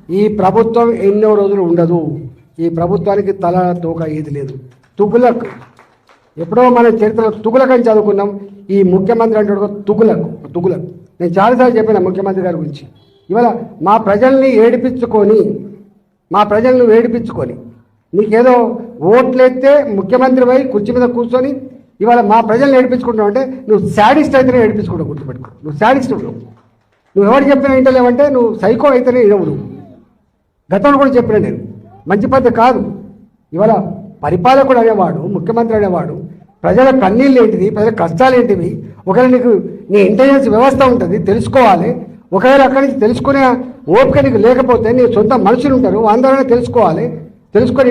ఈ ప్రభుత్వం ఎన్నో రోజులు ఉండదు. ఈ ప్రభుత్వానికి తల తోక ఏది లేదు. తుగులక్ ఎప్పుడో మన చరిత్రలో తుగులక్ అని చదువుకున్నాం. ఈ ముఖ్యమంత్రి అంటే తుగులక్. నేను చాలాసార్లు చెప్పిన ముఖ్యమంత్రి గారి గురించి. ఇవాళ మా ప్రజల్ని ఏడిపించుకొని నీకేదో ఓట్లెత్తే ముఖ్యమంత్రి పోయి కుర్చీ మీద కూర్చొని ఇవాళ మా ప్రజల్ని ఏడిపించుకుంటావు అంటే నువ్వు శాడిస్ట్ అయితేనే ఏడిపించుకుంటావు. గుర్తుపెట్టుకో, నువ్వు శాడిస్ట్. నువ్వు ఎవరు చెప్పినా వింటలేవంటే నువ్వు సైకో అయితేనే ఇవ్వడు. గతంలో కూడా చెప్పినా నేను, మంచి పద్ధతి కాదు. ఇవాళ పరిపాలకుడు అనేవాడు, ముఖ్యమంత్రి అనేవాడు ప్రజల కన్నీళ్ళు ఏంటిది, ప్రజల కష్టాలు ఏంటివి, ఒకవేళ నీకు నీ ఇంటెలిజెన్స్ వ్యవస్థ ఉంటుంది, తెలుసుకోవాలి. ఒకవేళ అక్కడి నుంచి తెలుసుకునే ఓపిక నీకు లేకపోతే నీ సొంత మనుషులు ఉంటారు, అందరూ తెలుసుకొని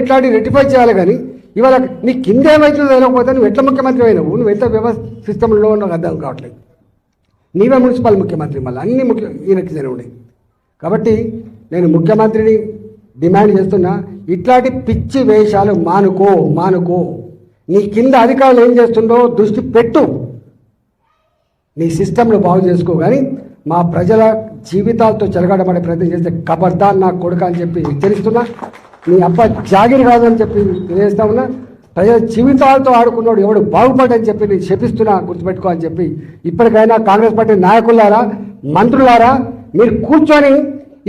ఇట్లాంటి రెక్టిఫై చేయాలి. కానీ ఇవాళ నీ కింద ఏమవుతుందో తెలియకపోతే నువ్వు ఎట్లా ముఖ్యమంత్రి అయినావు, నువ్వు ఎట్లా వ్యవస్థ సిస్టంలో నాకు అర్థం కావట్లేదు. నీవే మున్సిపల్ ముఖ్యమంత్రి, మళ్ళీ అన్ని ఈయనకి జరిగినాయి. కాబట్టి నేను ముఖ్యమంత్రిని డిమాండ్ చేస్తున్నా, ఇట్లాంటి పిచ్చి వేషాలు మానుకో. నీ కింద అధికారులు ఏం చేస్తుందో దృష్టి పెట్టు, నీ సిస్టంను బాగు చేసుకో. కానీ మా ప్రజల జీవితాలతో చెలగాడబడే ప్రయత్నం చేస్తే ఖబర్దార్ నా కొడుక అని చెప్పి హెచ్చరిస్తున్నా. నీ అబ్బ జాగిరి కాదని చెప్పి తెలియజేస్తా ఉన్నా. ప్రజల జీవితాలతో ఆడుకున్నాడు ఎవడు బాగుపడని చెప్పి నేను శపిస్తున్నా, గుర్తుపెట్టుకో అని చెప్పి. ఇప్పటికైనా కాంగ్రెస్ పార్టీ నాయకులారా, మంత్రులారా, మీరు కూర్చొని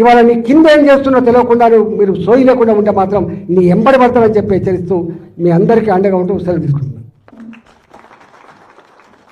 ఇవాళ నీ కింద ఏం చేస్తున్నో తెలియకుండా మీరు సోయి లేకుండా ఉంటే మాత్రం నీ ఎంబడి పడతామని చెప్పి హెచ్చరిస్తూ మీ అందరికీ అండగా ఉంటూ సెలవు తీసుకుంటున్నాను.